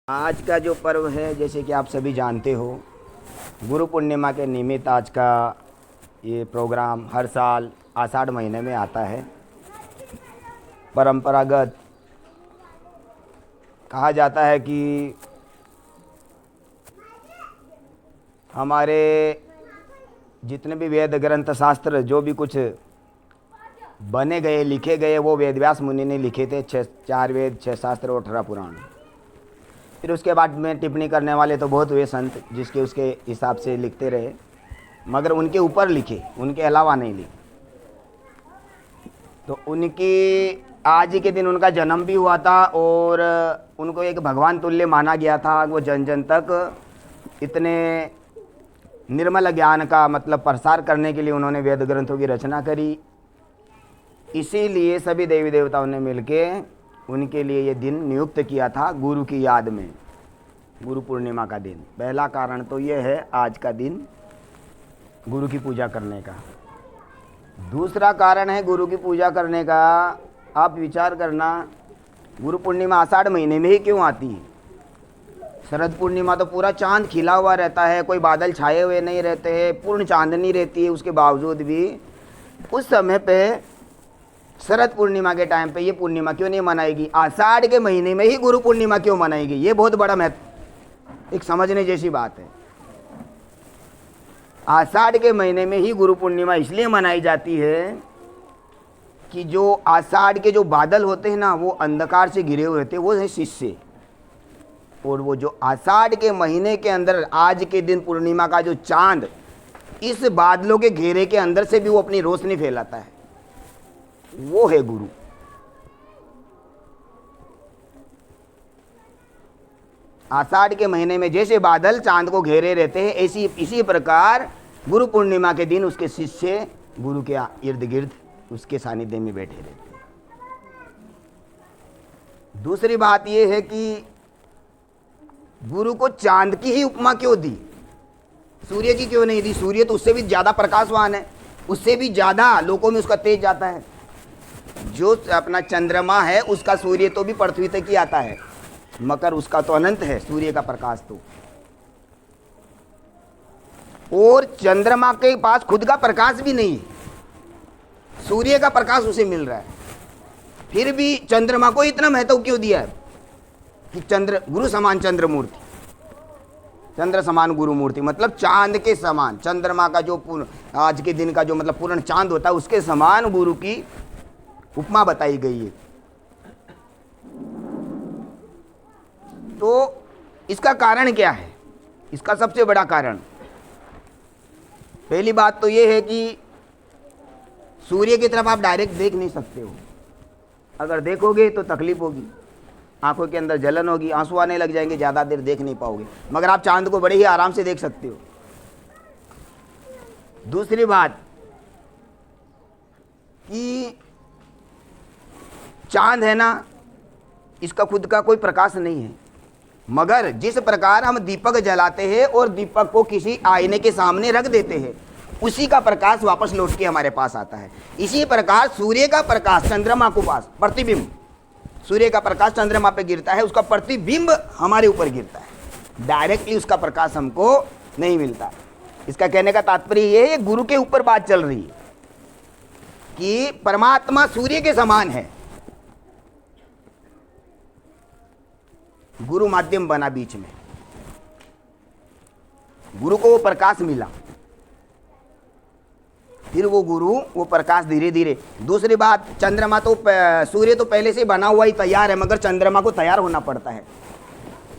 आज का जो पर्व है, जैसे कि आप सभी जानते हो, गुरु पूर्णिमा के निमित्त आज का ये प्रोग्राम हर साल आषाढ़ महीने में आता है। परंपरागत कहा जाता है कि हमारे जितने भी वेद ग्रंथ शास्त्र जो भी कुछ बने गए लिखे गए वो वेद व्यास मुनि ने लिखे थे। 4 वेद, 6 शास्त्र और 18 पुराण। फिर उसके बाद में टिप्पणी करने वाले तो बहुत हुए संत, जिसके उसके हिसाब से लिखते रहे, मगर उनके ऊपर लिखे, उनके अलावा नहीं लिखे। तो उनकी आज के दिन उनका जन्म भी हुआ था और उनको एक भगवान तुल्य माना गया था। वो जन जन तक इतने निर्मल ज्ञान का मतलब प्रसार करने के लिए उन्होंने वेद ग्रंथों की रचना करी। इसीलिए सभी देवी देवताओं ने मिलके उनके लिए ये दिन नियुक्त किया था, गुरु की याद में, गुरु पूर्णिमा का दिन। पहला कारण तो ये है आज का दिन गुरु की पूजा करने का। दूसरा कारण है गुरु की पूजा करने का, आप विचार करना, गुरु पूर्णिमा आषाढ़ महीने में ही क्यों आती है? शरद पूर्णिमा तो पूरा चांद खिला हुआ रहता है, कोई बादल छाए हुए नहीं रहते हैं, पूर्ण चांदनी रहती है। उसके बावजूद भी उस समय पे शरद पूर्णिमा के टाइम पे ये पूर्णिमा क्यों नहीं मनाएगी? आषाढ़ के महीने में ही गुरु पूर्णिमा क्यों मनाएगी? ये बहुत बड़ा महत्व, एक समझने जैसी बात है। आषाढ़ के महीने में ही गुरु पूर्णिमा इसलिए मनाई जाती है कि जो आषाढ़ के जो बादल होते हैं ना, वो अंधकार से घिरे हुए रहते हैं, वो है शिष्य। और वो जो आषाढ़ के महीने के अंदर आज के दिन पूर्णिमा का जो चांद इस बादलों के घेरे के अंदर से भी वो अपनी रोशनी फैलाता है, वो है गुरु। आषाढ़ के महीने में जैसे बादल चांद को घेरे रहते हैं, इसी प्रकार गुरु पूर्णिमा के दिन उसके शिष्य गुरु के इर्द गिर्द उसके सानिध्य में बैठे रहते हैं। दूसरी बात यह है कि गुरु को चांद की ही उपमा क्यों दी, सूर्य की क्यों नहीं दी? सूर्य तो उससे भी ज्यादा प्रकाशवान है, उससे भी ज्यादा लोगों में उसका तेज जाता है। जो अपना चंद्रमा है उसका सूर्य तो भी पृथ्वी तक ही आता है, मगर उसका तो अनंत है सूर्य का प्रकाश तो। और चंद्रमा के पास खुद का प्रकाश भी नहीं है, सूर्य का प्रकाश उसे मिल रहा है। फिर भी चंद्रमा को इतना महत्व क्यों दिया है कि चंद्र गुरु समान चंद्र मूर्ति, चंद्र समान गुरु मूर्ति, मतलब चांद के समान। चंद्रमा का जो आज के दिन का जो मतलब पूर्ण चांद होता है, उसके समान गुरु की उपमा बताई गई है। तो इसका कारण क्या है? इसका सबसे बड़ा कारण, पहली बात तो यह है कि सूर्य की तरफ आप डायरेक्ट देख नहीं सकते हो। अगर देखोगे तो तकलीफ होगी, आंखों के अंदर जलन होगी, आंसू आने लग जाएंगे, ज़्यादा देर देख नहीं पाओगे। मगर आप चांद को बड़े ही आराम से देख सकते हो। दूसरी बात कि चांद है ना, इसका खुद का कोई प्रकाश नहीं है, मगर जिस प्रकार हम दीपक जलाते हैं और दीपक को किसी आईने के सामने रख देते हैं, उसी का प्रकाश वापस लौट के हमारे पास आता है। इसी प्रकार सूर्य का प्रकाश चंद्रमा को पास प्रतिबिंब, सूर्य का प्रकाश चंद्रमा पे गिरता है, उसका प्रतिबिंब हमारे ऊपर गिरता है, डायरेक्टली उसका प्रकाश हमको नहीं मिलता। इसका कहने का तात्पर्य यह है, गुरु के ऊपर बात चल रही है कि परमात्मा सूर्य के समान है, गुरु माध्यम बना बीच में, गुरु को वो प्रकाश मिला, फिर वो गुरु वो प्रकाश धीरे धीरे। दूसरी बात, चंद्रमा तो सूर्य तो पहले से बना हुआ ही तैयार है, मगर चंद्रमा को तैयार होना पड़ता है।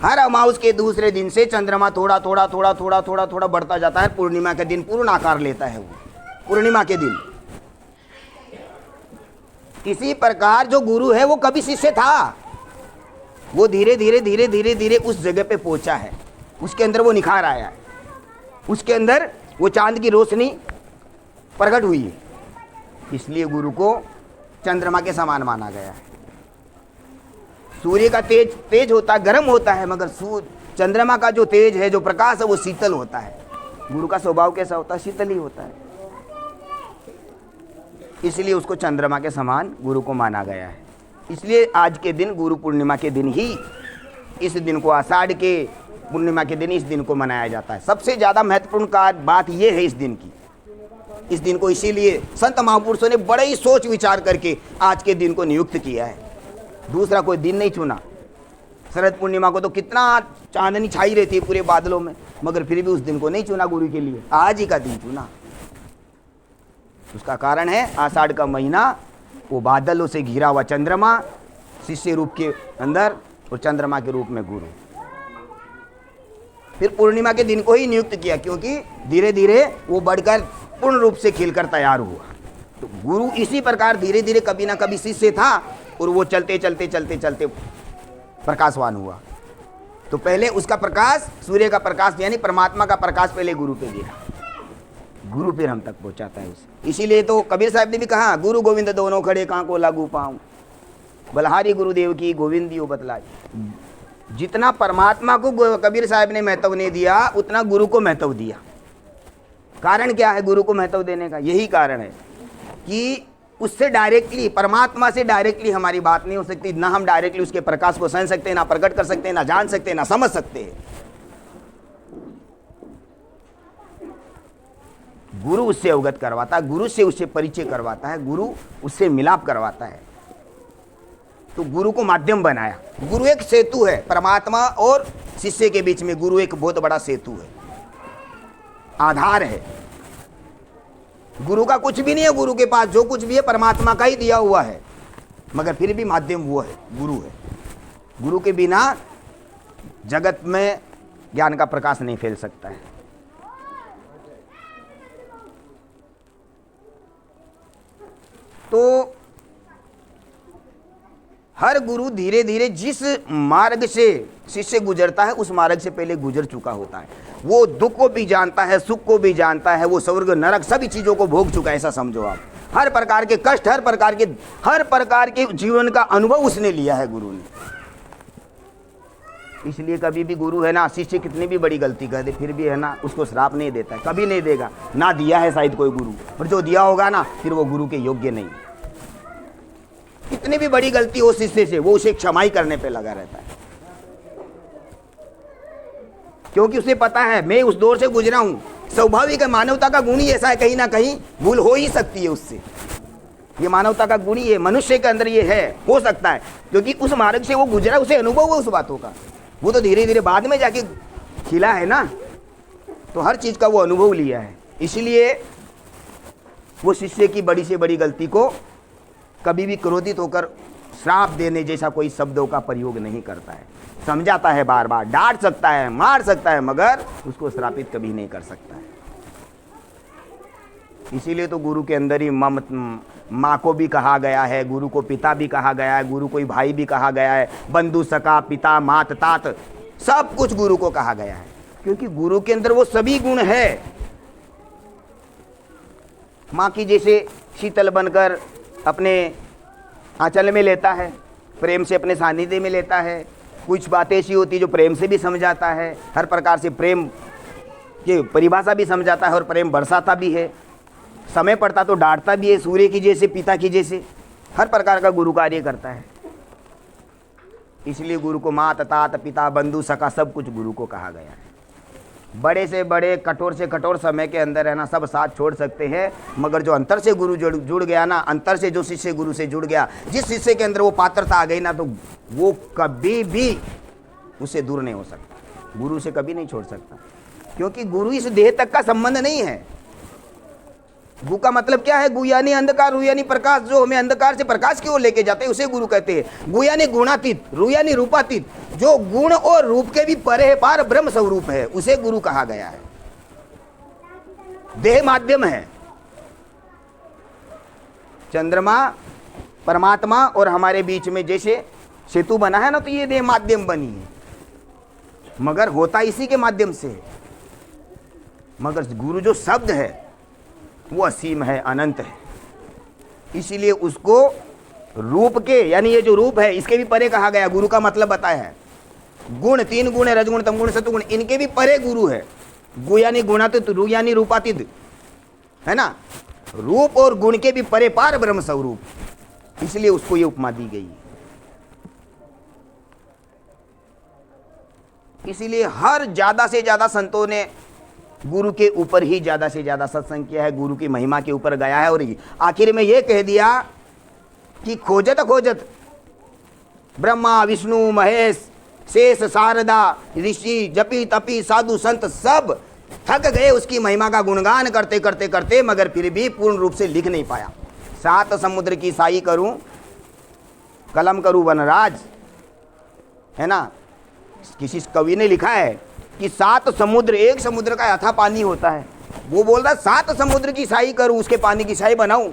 हर अमावस के दूसरे दिन से चंद्रमा थोड़ा थोड़ा थोड़ा थोड़ा थोड़ा थोड़ा बढ़ता जाता है। पूर्णिमा के दिन पूर्ण आकार लेता है वो, पूर्णिमा के दिन। इसी प्रकार जो गुरु है वो कभी शिष्य था, वो धीरे धीरे धीरे धीरे धीरे उस जगह पे पहुंचा है, उसके अंदर वो निखार आया है, उसके अंदर वो चांद की रोशनी प्रकट हुई है। इसलिए गुरु को चंद्रमा के समान माना गया है। सूर्य का तेज तेज होता है, गर्म होता है, मगर चंद्रमा का जो तेज है, जो प्रकाश है, वो शीतल होता है। गुरु का स्वभाव कैसा होता है? शीतल ही होता है। इसलिए उसको चंद्रमा के समान गुरु को माना गया है। इसलिए आज के दिन, गुरु पूर्णिमा के दिन ही इस दिन को आषाढ़ के पूर्णिमा के दिन इस दिन को मनाया जाता है। सबसे ज़्यादा महत्वपूर्ण बात यह है इस दिन की, इस दिन को इसीलिए संत महापुरुषों ने बड़े ही सोच विचार करके आज के दिन को नियुक्त किया है। दूसरा कोई दिन नहीं चुना। शरद पूर्णिमा को तो कितना चांदनी छाई रहती है पूरे बादलों में, मगर फिर भी उस दिन को नहीं चुना गुरु के लिए, आज ही का दिन चुना। उसका कारण है आषाढ़ का महीना, वो बादलों से घिरा हुआ चंद्रमा, शिष्य रूप के अंदर और चंद्रमा के रूप में गुरु। फिर पूर्णिमा के दिन को ही नियुक्त किया, क्योंकि धीरे धीरे वो बढ़कर पूर्ण रूप से खिलकर तैयार हुआ। तो गुरु इसी प्रकार धीरे धीरे कभी ना कभी शिष्य था और वो चलते चलते चलते चलते प्रकाशवान हुआ। तो पहले उसका प्रकाश, सूर्य का प्रकाश यानी परमात्मा का प्रकाश पहले गुरु पे गिरा, गुरु फिर हम तक पहुंचाता है उसे। इसीलिए तो कबीर साहब ने भी कहा, गुरु गोविंद दोनों खड़े कहाँ को लागू पाऊं, बलहारी गुरुदेव की गोविंदियो बतलाई। जितना परमात्मा को कबीर साहब ने महत्व नहीं दिया, उतना गुरु को महत्व दिया। कारण क्या है गुरु को महत्व देने का? यही कारण है कि उससे डायरेक्टली, परमात्मा से डायरेक्टली हमारी बात नहीं हो सकती। ना हम डायरेक्टली उसके प्रकाश को समझ सकते हैं, ना प्रकट कर सकते हैं, ना जान सकते हैं, ना समझ सकते हैं। गुरु उससे अवगत करवाता है, गुरु से उससे परिचय करवाता है, गुरु उससे मिलाप करवाता है। तो गुरु को माध्यम बनाया। गुरु एक सेतु है परमात्मा और शिष्य के बीच में। गुरु एक बहुत बड़ा सेतु है, आधार है। गुरु का कुछ भी नहीं है, गुरु के पास जो कुछ भी है परमात्मा का ही दिया हुआ है, मगर फिर भी माध्यम वो है, गुरु है। गुरु के बिना जगत में ज्ञान का प्रकाश नहीं फैल सकता है। तो हर गुरु धीरे धीरे जिस मार्ग से शिष्य गुजरता है उस मार्ग से पहले गुजर चुका होता है। वो दुख को भी जानता है, सुख को भी जानता है, वो स्वर्ग नरक सभी चीजों को भोग चुका है, ऐसा समझो आप। हर प्रकार के कष्ट, हर प्रकार के जीवन का अनुभव उसने लिया है गुरु ने। इसलिए कभी भी गुरु है ना, शिष्य कितनी भी बड़ी गलती कर दे फिर भी है ना उसको श्राप नहीं देता है, कभी नहीं देगा। ना दिया है शायद कोई गुरु, और जो दिया होगा ना फिर वो गुरु के योग्य नहीं। कितनी भी बड़ी गलती हो शिष्य से, वो उसे क्षमाई करने पे लगा रहता है, क्योंकि उसे पता है मैं उस दौर से गुजरा हूं। स्वाभाविक है, मानवता का गुण ही ऐसा है, कहीं ना कहीं भूल हो ही सकती है उससे। ये मानवता का गुण ही है, मनुष्य के अंदर ये है, हो सकता है, क्योंकि उस मार्ग से वो गुजरा, उसे अनुभव हुआ उस बातों का। वो तो धीरे धीरे बाद में जाके खिला है ना, तो हर चीज का वो अनुभव लिया है। इसलिए वो शिष्य की बड़ी से बड़ी गलती को कभी भी क्रोधित होकर श्राप देने जैसा कोई शब्दों का प्रयोग नहीं करता है। समझाता है, बार बार डांट सकता है, मार सकता है, मगर उसको श्रापित कभी नहीं कर सकता है। इसीलिए तो गुरु के अंदर ही माँ को भी कहा गया है, गुरु को पिता भी कहा गया है, गुरु को भाई भी कहा गया है, बंधु सखा पिता मात तात सब कुछ गुरु को कहा गया है, क्योंकि गुरु के अंदर वो सभी गुण है। माँ की जैसे शीतल बनकर अपने आंचल में लेता है, प्रेम से अपने सानिध्य में लेता है। कुछ बातें ऐसी होती है जो प्रेम से भी समझाता है, हर प्रकार से प्रेम की परिभाषा भी समझाता है और प्रेम बरसाता भी है। समय पड़ता तो डांटता भी है, सूर्य की जैसे, पिता की जैसे, हर प्रकार का गुरु कार्य करता है। इसलिए गुरु को मात तात पिता बंधु सखा सब कुछ गुरु को कहा गया है। बड़े से बड़े, कठोर से कठोर समय के अंदर है ना सब साथ छोड़ सकते हैं, मगर जो अंतर से गुरु जुड़ गया ना, अंतर से जो शिष्य गुरु से जुड़ गया, जिस शिष्य के अंदर वो पात्रता आ गई ना, तो वो कभी भी उससे दूर नहीं हो सकता, गुरु से कभी नहीं छोड़ सकता। क्योंकि गुरु इस देह तक का संबंध नहीं है। गु का मतलब क्या है? गु यानी अंधकार, रु यानी प्रकाश। जो हमें अंधकार से प्रकाश की ओर लेके जाते हैं उसे गुरु कहते हैं। गु यानी गुणातीत, रु यानी रूपातीत, जो गुण और रूप के भी परे है, पार ब्रह्म स्वरूप है, उसे गुरु कहा गया है। देह माध्यम है। चंद्रमा परमात्मा और हमारे बीच में जैसे सेतु बना है ना, तो ये देह माध्यम बनी है, मगर होता इसी के माध्यम से है। मगर गुरु जो शब्द है वो असीम है, अनंत है। इसीलिए उसको रूप के, यानी ये जो रूप है इसके भी परे कहा गया। गुरु का मतलब बताया है। गुण, 3 गुण है, रजगुण तमगुण सतुगुण, इनके भी परे गुरु है। गु यानी गुणातीत, रु यानी रूपातीत, है ना, रूप और गुण के भी परे पार ब्रह्म स्वरूप, इसलिए उसको ये उपमा दी गई। इसीलिए हर ज़्यादा से ज़्यादा संतों ने गुरु के ऊपर ही ज़्यादा से ज़्यादा सत्संग किया है, गुरु की महिमा के ऊपर गया है। और आखिर में ये कह दिया कि खोजत खोजत ब्रह्मा विष्णु महेश शेष शारदा ऋषि जपी तपी साधु संत सब थक गए उसकी महिमा का गुणगान करते करते करते, मगर फिर भी पूर्ण रूप से लिख नहीं पाया। 7 समुद्र की साई करूं कलम करूं वनराज, है ना। किसी कवि ने लिखा है कि 7 समुद्र, एक समुद्र का अथाह पानी होता है, वो बोल रहा 7 समुद्र की साई करूं, उसके पानी की साई बनाऊं,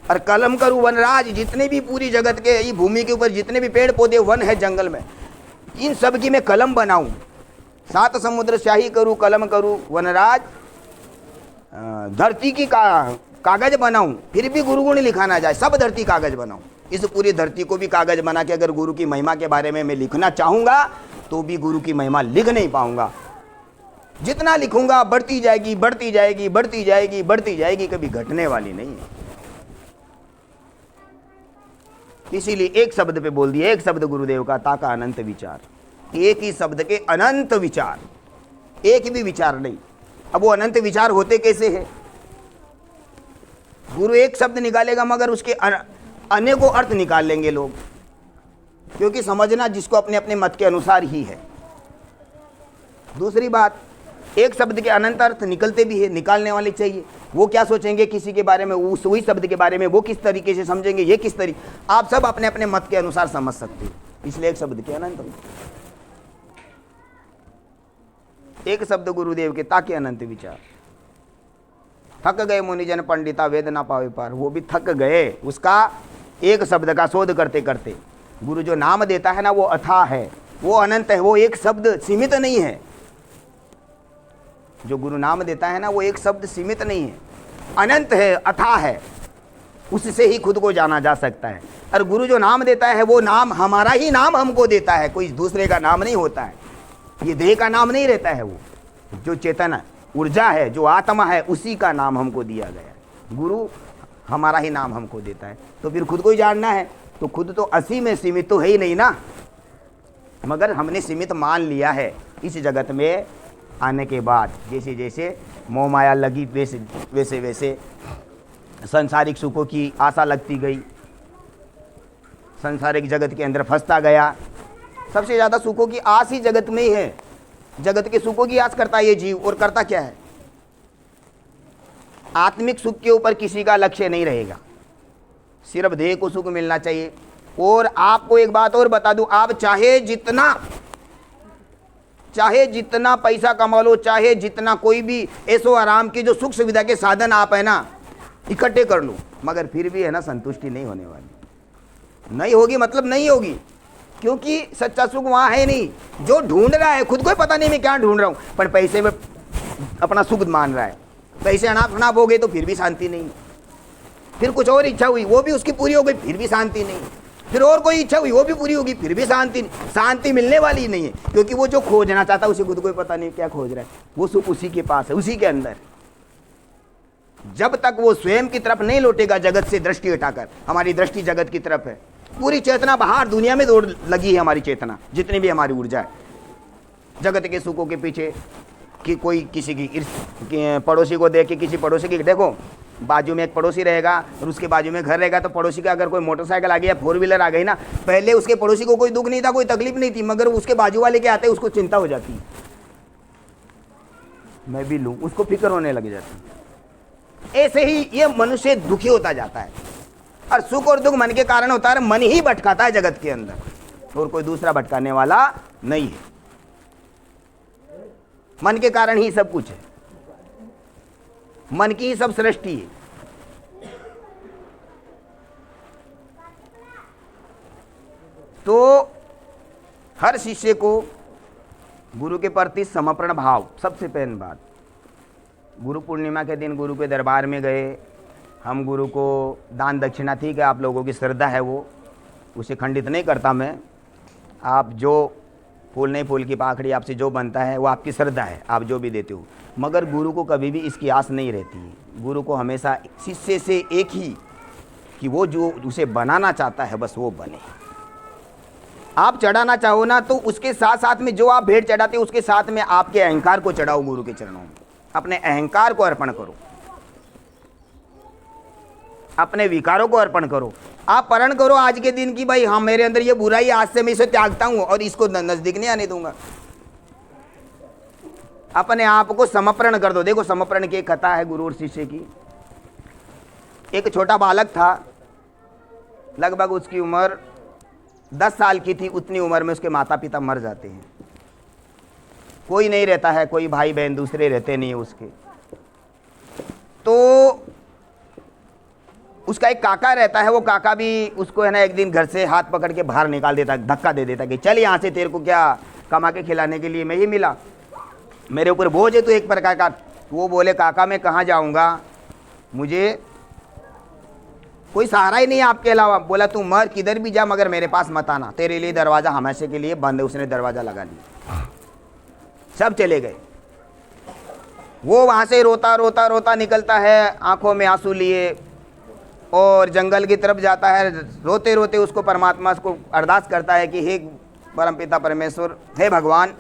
और कलम करूं वनराज, जितने भी पूरी जगत के ये भूमि के ऊपर जितने भी पेड़ पौधे वन है जंगल में, इन सब की मैं कलम बनाऊं। 7 समुद्र स्याही करूं कलम करूं वनराज, धरती की कागज बनाऊं, फिर भी गुरु गुण लिखा ना जाए, सब धरती कागज बनाऊं। इस पूरी धरती को भी कागज बना के अगर गुरु की महिमा के बारे में मैं लिखना चाहूंगा तो भी गुरु की महिमा लिख नहीं पाऊंगा। जितना लिखूंगा बढ़ती जाएगी बढ़ती जाएगी बढ़ती जाएगी बढ़ती जाएगी, कभी घटने वाली नहीं है। इसीलिए एक शब्द पे बोल दिया, एक शब्द गुरुदेव का ताका अनंत विचार, एक ही शब्द के अनंत विचार, एक भी विचार नहीं। अब वो अनंत विचार होते कैसे हैं? गुरु एक शब्द निकालेगा मगर उसके अनेकों अर्थ निकाल लेंगे लोग, क्योंकि समझना जिसको अपने अपने मत के अनुसार ही है। दूसरी बात, एक शब्द के अनंत अर्थ निकलते भी है, निकालने वाले चाहिए। वो क्या सोचेंगे किसी के बारे में, उस वही शब्द के बारे में वो किस तरीके से समझेंगे, ये किस तरीके, आप सब अपने अपने मत के अनुसार समझ सकते हो। इसलिए एक शब्द के अनंत, एक शब्द गुरुदेव के ताकि अनंत विचार। थक गए मुनिजन पंडिता वेद ना पावे पार, वो भी थक गए उसका एक शब्द का शोध करते करते। गुरु जो नाम देता है ना वो अथाह है, वो अनंत है, वो एक शब्द सीमित नहीं है। जो गुरु नाम देता है ना वो एक शब्द सीमित नहीं है, अनंत है, अथाह है, उससे ही खुद को जाना जा सकता है। और गुरु जो नाम देता है वो नाम हमारा ही नाम हमको देता है, कोई दूसरे का नाम नहीं होता है। ये देह का नाम नहीं रहता है, वो जो चेतन ऊर्जा है, जो आत्मा है, उसी का नाम हमको दिया गया है। गुरु हमारा ही नाम हमको देता है, तो फिर खुद को ही जानना है। तो खुद तो 80 में सीमित तो है ही नहीं ना, मगर हमने सीमित मान लिया है। इस जगत में आने के बाद जैसे जैसे मोह माया लगी वैसे वैसे वैसे सांसारिक सुखों की आशा लगती गई, सांसारिक जगत के अंदर फंसता गया। सबसे ज़्यादा सुखों की आस ही जगत में ही है, जगत के सुखों की आस करता है ये जीव, और करता क्या है? आत्मिक सुख के ऊपर किसी का लक्ष्य नहीं रहेगा, सिर्फ देह को सुख मिलना चाहिए। और आपको एक बात और बता दूं, आप चाहे जितना पैसा कमा लो, चाहे जितना कोई भी ऐसो आराम की जो सुख सुविधा के साधन आप है ना इकट्ठे कर लो, मगर फिर भी है ना संतुष्टि नहीं होने वाली, नहीं होगी, मतलब नहीं होगी। क्योंकि सच्चा सुख वहाँ है नहीं। जो ढूंढ रहा है खुद को ही पता नहीं मैं क्या ढूंढ रहा हूँ, पर पैसे में अपना सुख मान रहा है। पैसे अनाप शनाप हो गए तो फिर भी शांति नहीं। फिर कुछ और इच्छा हुई वो भी उसकी पूरी हो गई, फिर भी शांति नहीं। फिर और कोई इच्छा हुई वो भी पूरी होगी, फिर भी शांति नहीं। शांति मिलने वाली नहीं है, क्योंकि वो जो खोजना चाहता है उसे खुद को ही पता नहीं क्या खोज रहा है। वो सुख उसी के पास है, उसी के अंदर। जब तक वो स्वयं की तरफ नहीं लौटेगा, जगत से दृष्टि हटाकर, हमारी दृष्टि जगत की तरफ है, पूरी चेतना बाहर दुनिया में दौड़ लगी है। हमारी चेतना जितनी भी हमारी ऊर्जा है जगत के सुखों के पीछे, कि कोई किसी की पड़ोसी को देख के किसी पड़ोसी की, देखो बाजू में एक पड़ोसी रहेगा और उसके बाजू में घर रहेगा, तो पड़ोसी का अगर कोई मोटरसाइकिल आ गई या 4 व्हीलर आ गई ना, पहले उसके पड़ोसी को कोई दुख नहीं था, कोई तकलीफ नहीं थी, मगर उसके बाजू वाले के आते उसको चिंता हो जाती है, मैं भी लूँ, उसको फिक्र होने लग जाती। ऐसे ही ये मनुष्य दुखी होता जाता है, और सुख और दुख मन के कारण होता है। मन ही भटकाता है जगत के अंदर, और कोई दूसरा भटकाने वाला नहीं है। मन के कारण ही सब कुछ है, मन की ही सब सृष्टि है। तो हर शिष्य को गुरु के प्रति समर्पण भाव, सबसे पहली बात। गुरु पूर्णिमा के दिन गुरु के दरबार में गए, हम गुरु को दान दक्षिणा, ठीक है आप लोगों की श्रद्धा है, वो उसे खंडित नहीं करता मैं। आप जो फूल नहीं फूल की पाखड़ी, आपसे जो बनता है वो आपकी श्रद्धा है, आप जो भी देते हो, मगर गुरु को कभी भी इसकी आस नहीं रहती है। गुरु को हमेशा शिष्य से एक ही, कि वो जो उसे बनाना चाहता है बस वो बने। आप चढ़ाना चाहो ना तो उसके साथ साथ में जो आप भेंट चढ़ाते हो उसके साथ में आपके अहंकार को चढ़ाओ गुरु के चरणों में, अपने अहंकार को अर्पण करो, अपने विकारों को अर्पण करो। आप प्रण करो आज के दिन की भाई हाँ मेरे अंदर ये बुराई, आज से मैं इसे त्यागता हूं और इसको नजदीक नहीं आने दूंगा। अपने आप को समर्पण कर दो। देखो समर्पण की एक कथा है गुरु और शिष्य की। एक छोटा बालक था, लगभग उसकी उम्र 10 साल की थी। उतनी उम्र में उसके माता पिता मर जाते हैं, कोई नहीं रहता है, कोई भाई बहन दूसरे रहते नहीं है उसके। तो उसका एक काका रहता है, वो काका भी उसको है ना एक दिन घर से हाथ पकड़ के बाहर निकाल देता, धक्का दे देता कि चल यहाँ से, तेरे को क्या कमा के खिलाने के लिए मैं ही मिला, मेरे ऊपर बोझ है तो एक प्रकार का। वो बोले काका मैं कहाँ जाऊँगा, मुझे कोई सहारा ही नहीं आपके अलावा। बोला तू मर किधर भी जा मगर मेरे पास मत आना, तेरे लिए दरवाज़ा हमेशा के लिए बंद है। उसने दरवाज़ा लगा लिया, सब चले गए। वो वहाँ से रोता रोता रोता निकलता है, आंखों में आंसू लिए, और जंगल की तरफ जाता है। रोते रोते उसको परमात्मा को अरदास करता है कि हे परमपिता परमेश्वर, हे भगवान,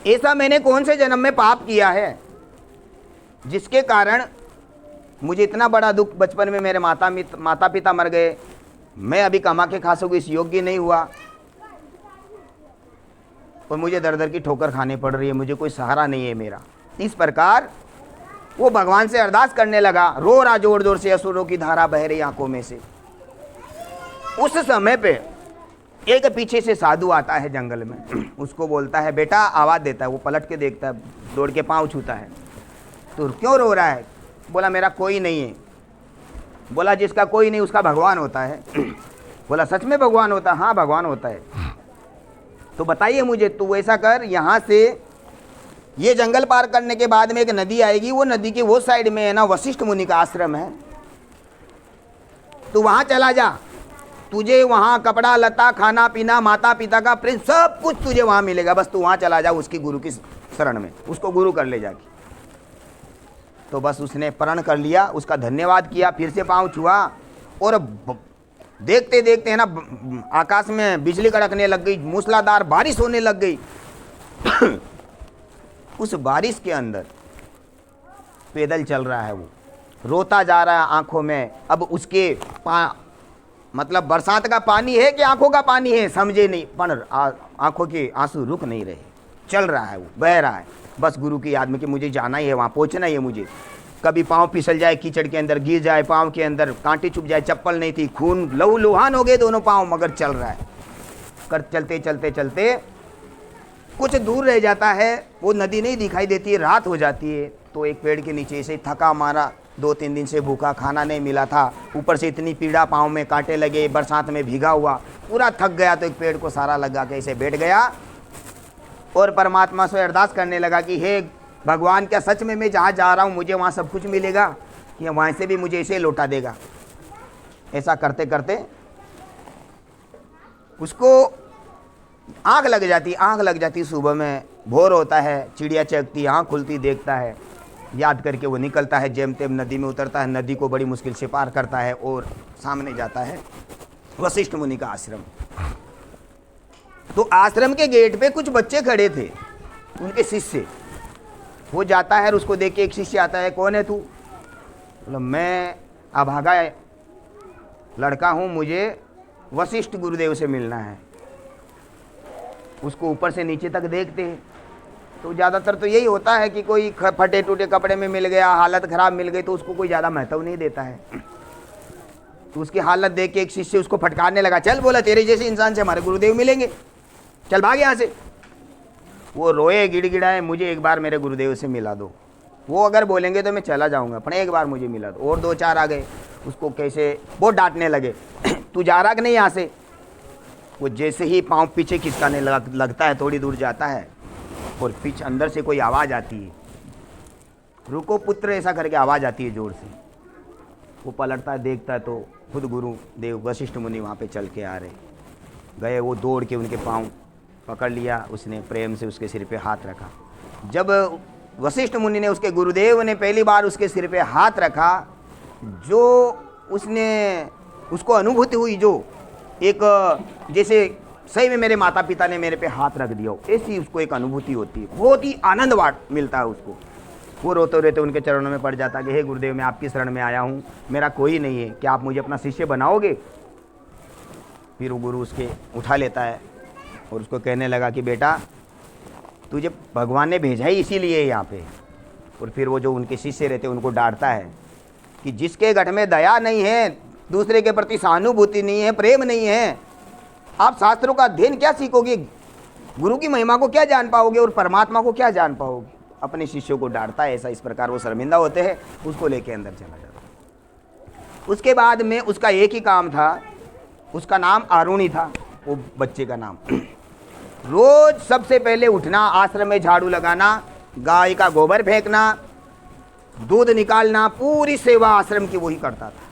ऐसा मैंने कौन से जन्म में पाप किया है जिसके कारण मुझे इतना बड़ा दुख, बचपन में मेरे माता पिता मर गए, मैं अभी कमा के खा सकूँ इस योग्य नहीं हुआ और मुझे दर दर की ठोकर खानी पड़ रही है, मुझे कोई सहारा नहीं है मेरा। इस प्रकार वो भगवान से अरदास करने लगा, रो रहा जोर जोर से, असुरों की धारा बह रही आंखों में से। उस समय पे एक पीछे से साधु आता है जंगल में, उसको बोलता है बेटा, आवाज़ देता है। वो पलट के देखता है, दौड़ के पाँव छूता है, तो क्यों रो रहा है? बोला मेरा कोई नहीं है। बोला जिसका कोई नहीं उसका भगवान होता है। बोला सच में भगवान होता है? हाँ भगवान होता है। तो बताइए मुझे, तू ऐसा कर, यहाँ से ये जंगल पार करने के बाद में एक नदी आएगी, वो नदी के वो साइड में है ना वशिष्ठ मुनि का आश्रम है, तू वहाँ चला जा, तुझे वहाँ कपड़ा लता खाना पीना माता पिता का प्रेम सब कुछ तुझे वहाँ मिलेगा, बस तू वहाँ चला जा उसकी गुरु की शरण में, उसको गुरु कर ले जाके। तो बस उसने प्रण कर लिया, उसका धन्यवाद किया, फिर से पाँव छुआ और देखते देखते है ना आकाश में बिजली कड़कने लग गई, मूसलाधार बारिश होने लग गई। उस बारिश के अंदर पैदल चल रहा है वो, रोता जा रहा है आंखों में। अब उसके मतलब बरसात का पानी है कि आंखों का पानी है समझे नहीं, पर आंखों के आंसू रुक नहीं रहे, चल रहा है वो, बह रहा है बस गुरु की याद में कि मुझे जाना ही है, वहाँ पहुँचना ही है मुझे। कभी पाँव फिसल जाए, कीचड़ के अंदर गिर जाए, पाँव के अंदर कांटे चुभ जाए, चप्पल नहीं थी, खून लहू लुहान हो गए दोनों पाँव, मगर चल रहा है। कर चलते चलते चलते कुछ दूर रह जाता है, वो नदी नहीं दिखाई देती है, रात हो जाती है। तो एक पेड़ के नीचे ऐसे थका मारा, 2-3 दिन से भूखा, खाना नहीं मिला था, ऊपर से इतनी पीड़ा, पाँव में कांटे लगे, बरसात में भीगा हुआ, पूरा थक गया। तो एक पेड़ को सारा लगा के ऐसे बैठ गया और परमात्मा से अरदास करने लगा कि हे भगवान, क्या सच में मैं जहाँ जा रहा हूँ मुझे वहाँ सब कुछ मिलेगा कि वहाँ से भी मुझे ऐसे लौटा देगा? ऐसा करते करते उसको आँख लग जाती। सुबह में भोर होता है, चिड़िया चहकती, आँख खुलती, देखता है, याद करके वो निकलता है, जेम तेम नदी में उतरता है, नदी को बड़ी मुश्किल से पार करता है और सामने जाता है वशिष्ठ मुनि का आश्रम। तो आश्रम के गेट पे कुछ बच्चे खड़े थे, उनके शिष्य। वो जाता है और उसको देख के एक शिष्य आता है, कौन है तू? बोला मैं अभागा लड़का हूँ, मुझे वशिष्ठ गुरुदेव से मिलना है। उसको ऊपर से नीचे तक देखते हैं तो ज़्यादातर तो यही होता है कि कोई फटे टूटे कपड़े में मिल गया, हालत ख़राब मिल गई, तो उसको कोई ज़्यादा महत्व नहीं देता है। तो उसकी हालत देख के एक शिष्य उसको फटकारने लगा, चल, बोला तेरे जैसे इंसान से हमारे गुरुदेव मिलेंगे, चल भाग यहाँ से। वो रोए गिड़गिड़ाए, मुझे एक बार मेरे गुरुदेव से मिला दो, वो अगर बोलेंगे तो मैं चला जाऊँगा, पर एक बार मुझे मिला दो। और 2-4 आ गए, उसको कैसे बहुत डांटने लगे, तू जा रहा कि नहीं यहाँ से? वो जैसे ही पाँव पीछे खिसकाने लगता है, थोड़ी दूर जाता है और पीछे अंदर से कोई आवाज़ आती है, रुको पुत्र, ऐसा करके आवाज़ आती है जोर से। वो पलटता है, देखता है तो खुद गुरुदेव वशिष्ठ मुनि वहाँ पे चल के आ रहे। गए, वो दौड़ के उनके पाँव पकड़ लिया, उसने प्रेम से उसके सिर पे हाथ रखा। जब वशिष्ठ मुनि ने, उसके गुरुदेव ने पहली बार उसके सिर पे हाथ रखा, जो उसको अनुभूति हुई, जो एक जैसे सही में मेरे माता पिता ने मेरे पे हाथ रख दिया हो, ऐसी उसको एक अनुभूति होती है, बहुत ही आनंद मिलता है उसको। वो रोते रोते उनके चरणों में पड़ जाता कि हे गुरुदेव, मैं आपकी शरण में आया हूँ, मेरा कोई नहीं है, क्या आप मुझे अपना शिष्य बनाओगे? फिर वो गुरु उसके उठा लेता है और उसको कहने लगा कि बेटा, तुझे भगवान ने भेजा ही इसीलिए यहाँ पे। और फिर वो जो उनके शिष्य रहते उनको डांटता है कि जिसके घट में दया नहीं है, दूसरे के प्रति सहानुभूति नहीं है, प्रेम नहीं है, आप शास्त्रों का अध्ययन क्या सीखोगे? गुरु की महिमा को क्या जान पाओगे और परमात्मा को क्या जान पाओगे? अपने शिष्यों को डांटता है ऐसा। इस प्रकार वो शर्मिंदा होते हैं, उसको लेके अंदर चला जाता। उसके बाद में उसका एक ही काम था, उसका नाम आरुणि था, वो बच्चे का नाम। रोज सबसे पहले उठना, आश्रम में झाड़ू लगाना, गाय का गोबर फेंकना, दूध निकालना, पूरी सेवा आश्रम की वही करता था।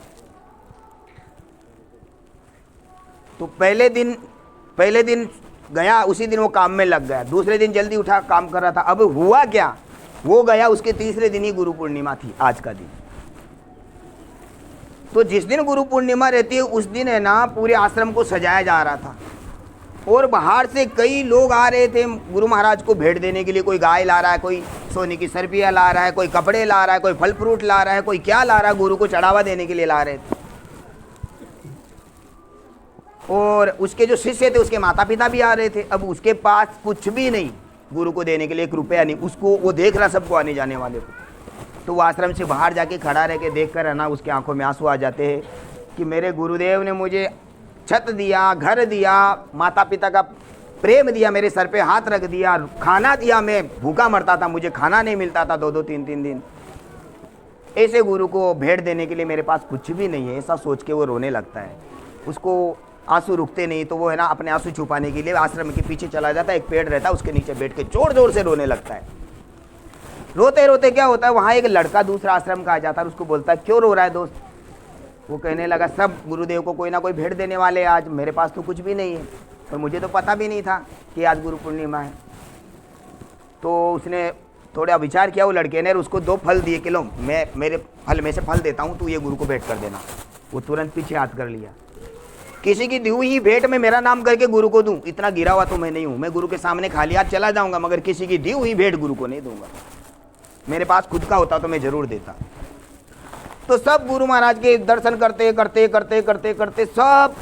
तो पहले दिन गया, उसी दिन वो काम में लग गया। दूसरे दिन जल्दी उठा, काम कर रहा था। अब हुआ क्या, वो गया, उसके तीसरे दिन ही गुरु पूर्णिमा थी, आज का दिन। तो जिस दिन गुरु पूर्णिमा रहती है उस दिन है ना, पूरे आश्रम को सजाया जा रहा था और बाहर से कई लोग आ रहे थे गुरु महाराज को भेंट देने के लिए। कोई गाय ला रहा है, कोई सोने की सरपिया ला रहा है, कोई कपड़े ला रहा है, कोई फल फ्रूट ला रहा है, कोई क्या ला रहा है, गुरु को चढ़ावा देने के लिए ला रहे थे। और उसके जो शिष्य थे उसके माता पिता भी आ रहे थे। अब उसके पास कुछ भी नहीं गुरु को देने के लिए, 1 रुपया नहीं। उसको वो देख रहा सबको आने जाने वाले को, तो वो आश्रम से बाहर जाके खड़ा रह के देख कर है ना, उसके आंखों में आंसू आ जाते हैं कि मेरे गुरुदेव ने मुझे छत दिया, घर दिया, माता पिता का प्रेम दिया, मेरे सर पे हाथ रख दिया, खाना दिया, मैं भूखा मरता था, मुझे खाना नहीं मिलता था 2-2 3-3 दिन। ऐसे गुरु को भेंट देने के लिए मेरे पास कुछ भी नहीं है। ऐसा सोच के वो रोने लगता है। उसको आंसू रुकते नहीं, तो वो है ना अपने आंसू छुपाने के लिए आश्रम के पीछे चला जाता है। एक पेड़ रहता है, उसके नीचे बैठ के जोर जोर से रोने लगता है। रोते रोते क्या होता है, वहाँ एक लड़का दूसरा आश्रम का आ जाता है, उसको बोलता है क्यों रो रहा है दोस्त? वो कहने लगा सब गुरुदेव को कोई ना कोई भेंट देने वाले, आज मेरे पास तो कुछ भी नहीं है और मुझे तो पता भी नहीं था कि आज गुरु पूर्णिमा है। तो उसने थोड़ा विचार किया वो लड़के ने, उसको 2 फल दिए कि लो मैं मेरे फल में से फल देता हूँ, तू ये गुरु को भेंट कर देना। वो तुरंत पीछे हाथ कर लिया। किसी की दी हुई भेंट में मेरा नाम करके गुरु को दूं, इतना गिरा हुआ तो मैं नहीं हूं। मैं गुरु के सामने खाली हाथ चला जाऊंगा, मगर किसी की दी हुई भेंट गुरु को नहीं दूंगा। मेरे पास खुद का होता तो मैं जरूर देता। तो सब गुरु महाराज के दर्शन करते करते करते करते करते सब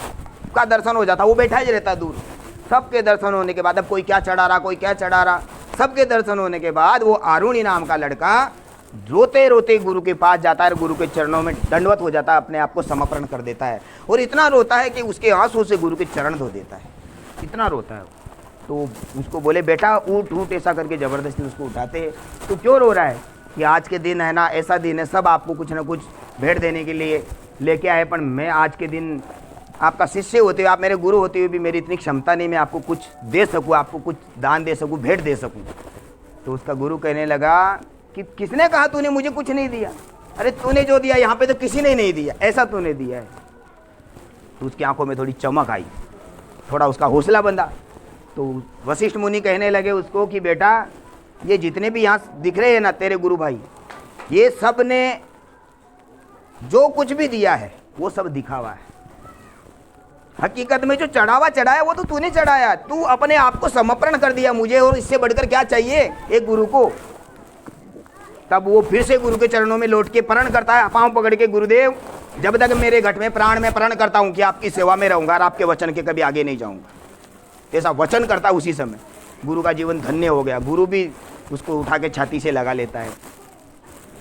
का दर्शन हो जाता। वो बैठा ही रहता दूर। सबके दर्शन होने के बाद, अब कोई क्या चढ़ा रहा, कोई क्या चढ़ा रहा, सबके दर्शन होने के बाद वो आरुणि नाम का लड़का रोते रोते गुरु के पास जाता है और गुरु के चरणों में दंडवत हो जाता है, अपने आप को समर्पण कर देता है। और इतना रोता है कि उसके आंसू से गुरु के चरण धो देता है, इतना रोता है। तो उसको बोले बेटा उठ उठ, ऐसा करके ज़बरदस्ती उसको उठाते हैं। तो क्यों रो रहा है कि आज के दिन है ना, ऐसा दिन है, सब आपको कुछ ना कुछ भेंट देने के लिए लेके आए, पर मैं आज के दिन आपका शिष्य होते हुए, आप मेरे गुरु होते हुए भी मेरी इतनी क्षमता नहीं मैं आपको कुछ दे सकूँ, आपको कुछ दान दे सकूँ, भेंट दे सकूँ। तो उसका गुरु कहने लगा कि किसने कहा तूने मुझे कुछ नहीं दिया? अरे तूने जो दिया यहाँ पे तो किसी ने नहीं दिया, ऐसा तूने दिया है। तो उसकी आंखों में थोड़ी चमक आई, थोड़ा उसका हौसला बंधा। तो वशिष्ठ मुनि कहने लगे उसको कि बेटा ये जितने भी यहाँ दिख रहे हैं ना तेरे गुरु भाई, ये सब ने जो कुछ भी दिया है वो सब दिखावा है। हकीकत में जो चढ़ावा चढ़ाया वो तो तूने चढ़ाया, तू अपने आप को समर्पण कर दिया मुझे, और इससे बढ़कर क्या चाहिए एक गुरु को। तब वो फिर से गुरु के चरणों में लौट के प्रण करता है, पांव पकड़ के, गुरुदेव जब तक मेरे घट में प्राण में प्रण करता हूँ कि आपकी सेवा में रहूंगा और आपके वचन के कभी आगे नहीं जाऊंगा। ऐसा वचन करता उसी समय गुरु का जीवन धन्य हो गया। गुरु भी उसको उठा के छाती से लगा लेता है।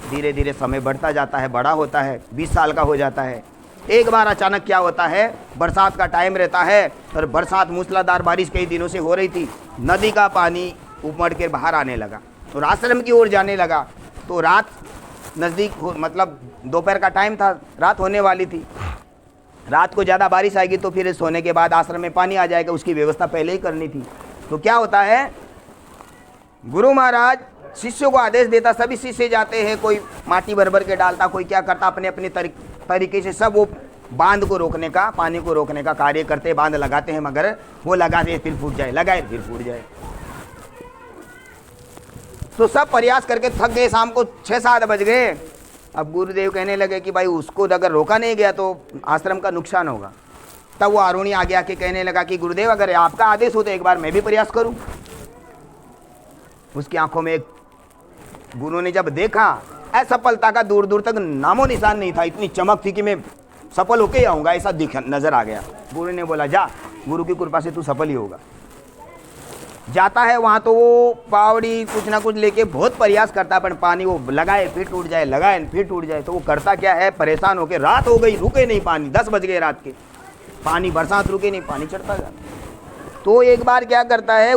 धीरे धीरे समय बढ़ता जाता है, बड़ा होता है, 20 साल का हो जाता है। एक बार अचानक क्या होता है, बरसात का टाइम रहता है और बरसात मूसलाधार बारिश कई दिनों से हो रही थी। नदी का पानी उमड़ के बाहर आने लगा और आश्रम की ओर जाने लगा। तो रात नज़दीक मतलब दोपहर का टाइम था, रात होने वाली थी। रात को ज़्यादा बारिश आएगी तो फिर सोने के बाद आश्रम में पानी आ जाएगा, उसकी व्यवस्था पहले ही करनी थी। तो क्या होता है, गुरु महाराज शिष्यों को आदेश देता, सभी शिष्य जाते हैं, कोई माटी भर भर के डालता, कोई क्या करता, अपने अपने तरीके से सब वो बांध को रोकने का, पानी को रोकने का कार्य करते, बांध लगाते हैं, मगर वो लगाते फिर फूट जाए, लगाए फिर फूट जाए। तो सब प्रयास करके थक गए, शाम को 6-7 बज गए। अब गुरुदेव कहने लगे कि भाई उसको अगर रोका नहीं गया तो आश्रम का नुकसान होगा। तब वो आरुणी आगे आके कहने लगा कि गुरुदेव अगर आपका आदेश हो तो एक बार मैं भी प्रयास करूं। उसकी आंखों में गुरु ने जब देखा, असफलता का दूर दूर तक नामो निशान नहीं था, इतनी चमक थी कि मैं सफल होके ही आऊंगा ऐसा दिख नजर आ गया। गुरु ने बोला जा, गुरु की कृपा से तू सफल ही होगा। जाता है वहां तो वो पावड़ी कुछ ना कुछ लेके बहुत प्रयास करता है, पर पानी वो लगाए फिर टूट जाए, लगाए फिर टूट जाए। तो वो करता क्या है, परेशान होके, रात हो गई रुके नहीं पानी, 10 बज गए रात के, पानी बरसात रुके नहीं, पानी चढ़ता जाता। तो एक बार क्या करता है,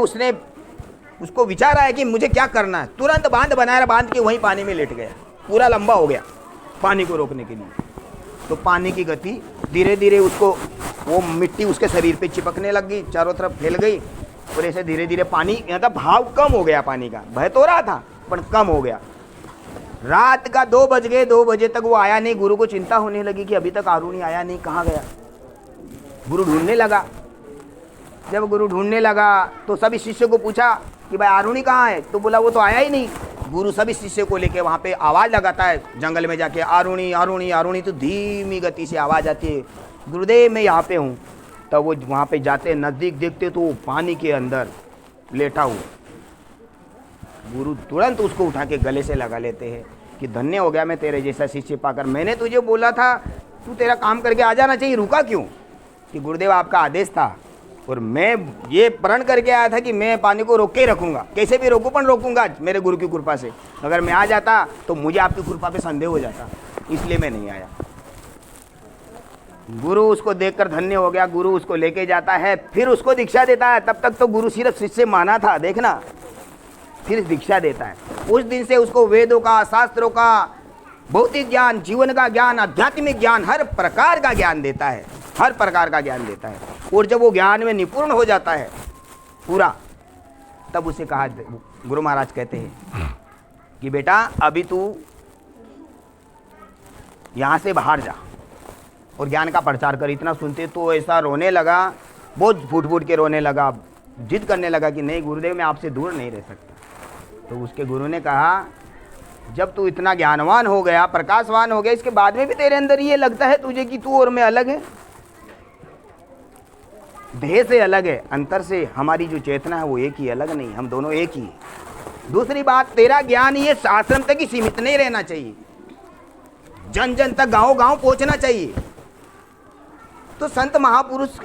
उसको विचार आया कि मुझे क्या करना है, तुरंत बांध बनाया, बांध के वहीं पानी में लेट गया, पूरा लंबा हो गया पानी को रोकने के लिए। तो पानी की गति धीरे धीरे उसको, वो मिट्टी उसके शरीर पे चिपकने लग गई, चारों तरफ फैल गई, और ऐसे धीरे धीरे पानी, मतलब भाव कम हो गया पानी का, बह तो रहा था पर कम हो गया। रात का 2 बज गए, 2 बजे तक वो आया नहीं। गुरु को चिंता होने लगी कि अभी तक आरुणी आया नहीं, कहाँ गया। गुरु ढूंढने लगा। जब गुरु ढूंढने लगा तो सभी शिष्य को पूछा कि भाई आरुणी कहाँ है, तो बोला वो तो आया ही नहीं। गुरु सभी शिष्य को लेके वहाँ पे आवाज़ लगाता है, जंगल में जाके आरुणी आरुणी आरुणी, तो धीमी गति से आवाज़ आती है, गुरुदेव मैं यहाँ पे हूँ। तब वो वहाँ पे जाते, नज़दीक देखते तो वो पानी के अंदर लेटा हुआ। गुरु तुरंत उसको उठा के गले से लगा लेते हैं कि धन्य हो गया मैं तेरे जैसा शिष्य पाकर। मैंने तुझे बोला था तू तेरा काम करके आ जाना चाहिए, रुका क्यों? कि गुरुदेव आपका आदेश था और मैं ये प्रण करके आया था कि मैं पानी को रोक के ही रखूँगा, कैसे भी रोकूँ पर रोकूँगा मेरे गुरु की कृपा से। अगर मैं आ जाता तो मुझे आपकी कृपा पे संदेह हो जाता, इसलिए मैं नहीं आया। गुरु उसको देखकर धन्य हो गया। गुरु उसको लेके जाता है, फिर उसको दीक्षा देता है। तब तक तो गुरु सिर्फ शिष्य माना था, देखना, फिर दीक्षा देता है। उस दिन से उसको वेदों का, शास्त्रों का, भौतिक ज्ञान, जीवन का ज्ञान, आध्यात्मिक ज्ञान, हर प्रकार का ज्ञान देता है, हर प्रकार का ज्ञान देता है। और जब वो ज्ञान में निपुण हो जाता है पूरा, तब उसे कहा, गुरु महाराज कहते हैं कि बेटा अभी तू यहाँ से बाहर जा और ज्ञान का प्रचार कर। इतना सुनते तो ऐसा रोने लगा, बहुत फूट फूट के रोने लगा, जिद करने लगा कि नहीं गुरुदेव मैं आपसे दूर नहीं रह सकता। तो उसके गुरु ने कहा जब तू इतना ज्ञानवान हो गया, प्रकाशवान हो गया, इसके बाद में भी तेरे अंदर ये लगता है तुझे कि तू और मैं अलग है, देह से अलग है, अंतर से हमारी जो चेतना है वो एक ही, अलग नहीं, हम दोनों एक ही। दूसरी बात, तेरा ज्ञान ये आश्रम तक ही सीमित नहीं रहना चाहिए, जन जन तक, गांव गांव पहुंचना चाहिए। तो संत महापुरुष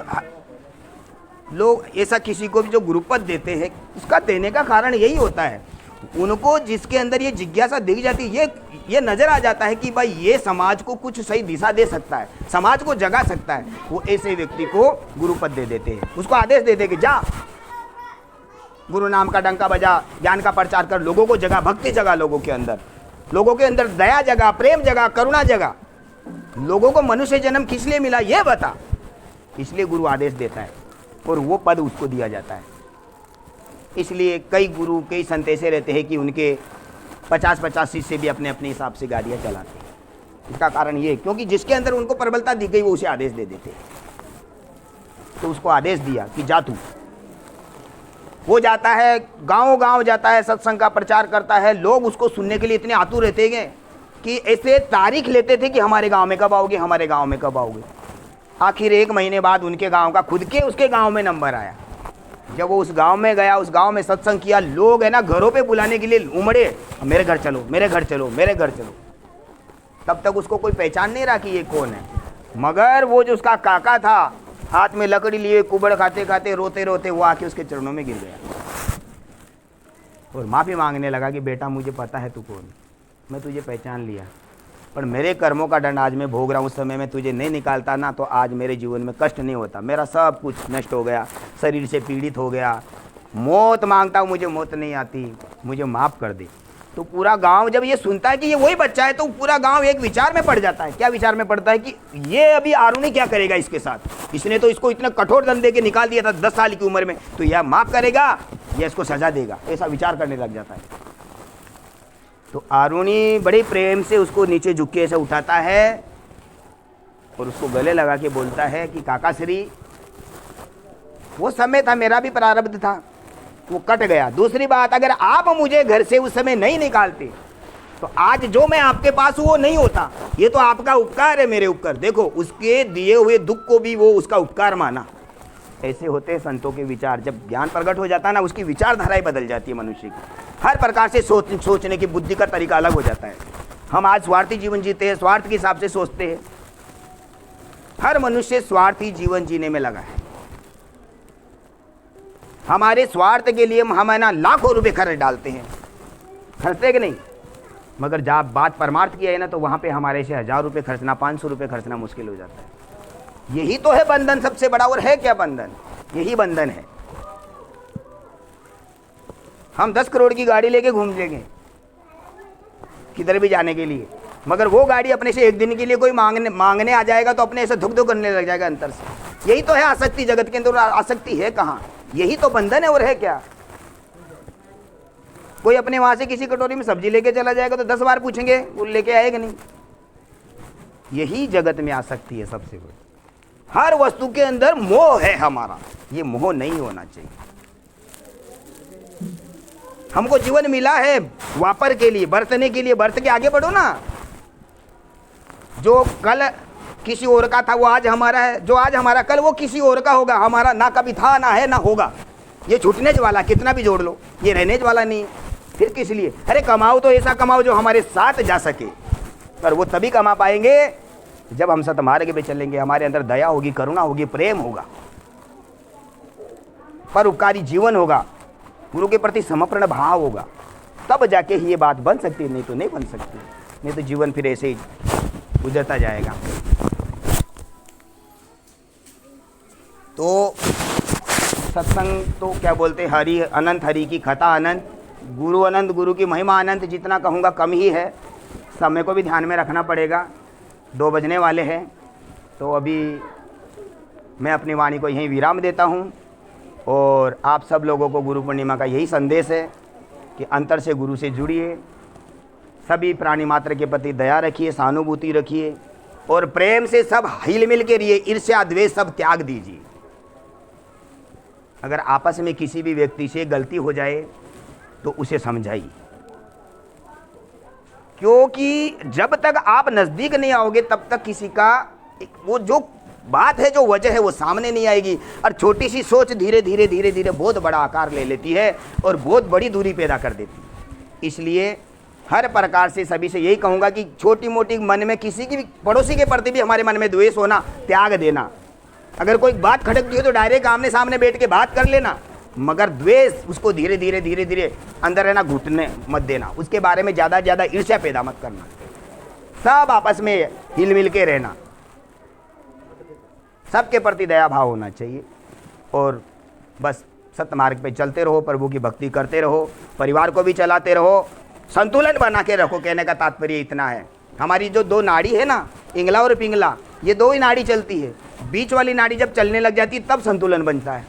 लोग ऐसा किसी को भी जो गुरुपद देते हैं, उसका देने का कारण यही होता है, उनको जिसके अंदर ये जिज्ञासा दिख जाती है, ये नजर आ जाता है कि भाई ये समाज को कुछ सही दिशा दे सकता है, समाज को जगा सकता है, वो ऐसे व्यक्ति को गुरुपद दे देते हैं, उसको आदेश देते हैं कि जा गुरु नाम का डंका बजा, ज्ञान का प्रचार कर, लोगों को जगा, भक्ति जगा, लोगों के अंदर दया जगा, प्रेम जगा, करुणा जगा, लोगों को मनुष्य जन्म किस लिए मिला ये बता। इसलिए गुरु आदेश देता है और वो पद उसको दिया जाता है। इसलिए कई गुरु, कई संत ऐसे रहते हैं कि उनके 50-50 शिष्य भी अपने अपने हिसाब से गाड़ियाँ चलाते हैं। इसका कारण ये, क्योंकि जिसके अंदर उनको प्रबलता दिख गई वो उसे आदेश दे देते हैं। तो उसको आदेश दिया कि जा तू। वो जाता है, गांव गांव जाता है, सत्संग का प्रचार करता है। लोग उसको सुनने के लिए इतने आतुर रहते हैं कि ऐसे तारीख लेते थे कि हमारे गांव में कब आओगे, हमारे गांव में कब आओगे। आखिर 1 महीने बाद उनके गांव का, खुद के उसके गांव में नंबर आया। जब वो उस गांव में गया, उस गांव में सत्संग किया, लोग है ना घरों पे बुलाने के लिए उमड़े, मेरे घर चलो, मेरे घर चलो, मेरे घर चलो। तब तक उसको कोई पहचान नहीं रहा कि ये कौन है, मगर वो जो उसका काका था, हाथ में लकड़ी लिए, कुबड़ खाते खाते, रोते रोते वो आके उसके चरणों में गिर गया और माफ़ी मांगने लगा कि बेटा मुझे पता है तू कौन, मैं तुझे पहचान लिया, पर मेरे कर्मों का दंड आज मैं भोग रहा हूँ। उस समय में तुझे नहीं निकालता ना तो आज मेरे जीवन में कष्ट नहीं होता, मेरा सब कुछ नष्ट हो गया, शरीर से पीड़ित हो गया, मौत मांगता हूँ, मुझे मौत नहीं आती, मुझे माफ़ कर दे। तो पूरा गांव जब ये सुनता है कि ये वही बच्चा है, तो पूरा गांव एक विचार में पड़ जाता है। क्या विचार में पड़ता है कि ये अभी आरुणी क्या करेगा इसके साथ, इसने तो इसको इतना कठोर दंड दे के निकाल दिया था 10 साल की उम्र में, तो यह माफ़ करेगा या इसको सजा देगा, ऐसा विचार करने लग जाता है। तो आरुणी बड़े प्रेम से उसको नीचे झुक के ऐसे उठाता है और उसको गले लगा के बोलता है कि काका श्री, वो समय था, मेरा भी प्रारब्ध था, वो कट गया। दूसरी बात, अगर आप मुझे घर से उस समय नहीं निकालते तो आज जो मैं आपके पास हूं वो नहीं होता, ये तो आपका उपकार है मेरे ऊपर। देखो उसके दिए हुए दुख को भी वो उसका उपकार माना। ऐसे होते हैं संतों के विचार। जब ज्ञान प्रकट हो जाता है ना, उसकी विचारधाराएं बदल जाती है मनुष्य की। हर प्रकार से सोचने की बुद्धि का तरीका अलग हो जाता है। हम आज स्वार्थी जीवन जीते हैं, स्वार्थ के हिसाब से सोचते हैं। हर मनुष्य स्वार्थी जीवन जीने में लगा है। हमारे स्वार्थ के लिए हम है ना लाखों रुपए खर्च डालते हैं, खर्चते कि नहीं? मगर जब बात परमार्थ की है ना, तो वहां पे हमारे से 1000 रुपये खर्चना, 500 रुपये खर्चना मुश्किल हो जाता है। यही तो है बंधन सबसे बड़ा। और है क्या बंधन? यही बंधन है। हम 10 करोड़ की गाड़ी लेके घूम लेंगे किधर भी जाने के लिए, मगर वो गाड़ी अपने से एक दिन के लिए कोई मांगने आ जाएगा तो अपने ऐसे धुक धुक करने लग जाएगा अंतर से। यही तो है आसक्ति। जगत के अंदर आसक्ति है कहाँ? यही तो बंधन है। और है क्या? कोई अपने वहां से किसी कटोरी में सब्जी लेके चला जाएगा तो 10 बार पूछेंगे वो लेके आएगा नहीं। यही जगत में आसक्ति है सबसे बड़ी। हर वस्तु के अंदर मोह है हमारा। ये मोह नहीं होना चाहिए। हमको जीवन मिला है वापर के लिए, बरतने के लिए। बरत के आगे बढ़ो ना। जो कल किसी और का था वो आज हमारा है, जो आज हमारा कल वो किसी और का होगा। हमारा ना कभी था, ना है, ना होगा। ये छूटने वाला, कितना भी जोड़ लो, ये रहने वाला नहीं है। फिर किस लिए? अरे कमाओ तो ऐसा कमाओ जो हमारे साथ जा सके। पर वो तभी कमा पाएंगे जब हम सतमार्ग पे चलेंगे, हमारे अंदर दया होगी, करुणा होगी, प्रेम होगा, परोपकारी जीवन होगा, गुरु के प्रति समर्पण भाव होगा। तब जाके ही ये बात बन सकती है, नहीं तो नहीं बन सकती। नहीं तो जीवन फिर ऐसे ही गुजरता जाएगा। तो सत्संग तो क्या बोलते, हरि अनंत, हरि की कथा अनंत, गुरु अनंत, गुरु की महिमा अनंत। जितना कहूँगा कम ही है। समय को भी ध्यान में रखना पड़ेगा। 2 बजने वाले हैं। तो अभी मैं अपनी वाणी को यहीं विराम देता हूँ। और आप सब लोगों को गुरु पूर्णिमा का यही संदेश है कि अंतर से गुरु से जुड़िए, सभी प्राणी मात्र के प्रति दया रखिए, सहानुभूति रखिए और प्रेम से सब हिल मिल के रहिए। ईर्ष्या द्वेष सब त्याग दीजिए। अगर आपस में किसी भी व्यक्ति से गलती हो जाए तो उसे समझाइए, क्योंकि जब तक आप नज़दीक नहीं आओगे तब तक किसी का वो जो बात है, जो वजह है, वो सामने नहीं आएगी। और छोटी सी सोच धीरे धीरे धीरे धीरे बहुत बड़ा आकार ले लेती है और बहुत बड़ी दूरी पैदा कर देती है। इसलिए हर प्रकार से सभी से यही कहूँगा कि छोटी मोटी मन में किसी की भी, पड़ोसी के प्रति भी हमारे मन में द्वेष होना त्याग देना। अगर कोई बात खटकती हो तो डायरेक्ट आमने सामने बैठ के बात कर लेना, मगर द्वेष उसको धीरे धीरे धीरे धीरे अंदर रहना, घुटने मत देना। उसके बारे में ज़्यादा ज़्यादा ईर्ष्या पैदा मत करना। सब आपस में हिल मिल के रहना, सबके प्रति दया भाव होना चाहिए। और बस सत्य मार्ग पे चलते रहो, प्रभु की भक्ति करते रहो, परिवार को भी चलाते रहो, संतुलन बना के रखो। कहने का तात्पर्य इतना है, हमारी जो 2 नाड़ी है ना, इंगला और पिंगला, ये 2 ही नाड़ी चलती है। बीच वाली नाड़ी जब चलने लग जाती है तब संतुलन बनता है।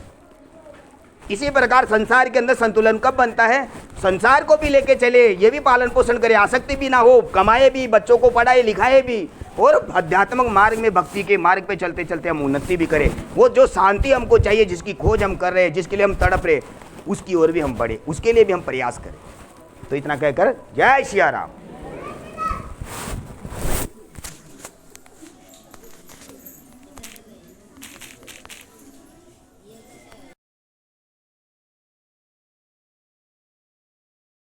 इसी प्रकार संसार के अंदर संतुलन कब बनता है? संसार को भी लेके चले, ये भी पालन पोषण करे, आसक्ति भी ना हो, कमाए भी, बच्चों को पढ़ाए लिखाए भी, और आध्यात्मिक मार्ग में, भक्ति के मार्ग पे चलते चलते हम उन्नति भी करें। वो जो शांति हमको चाहिए, जिसकी खोज हम कर रहे हैं, जिसके लिए हम तड़प रहे, उसकी ओर भी हम बढ़े, उसके लिए भी हम प्रयास करें। तो इतना कहकर जय सिया राम।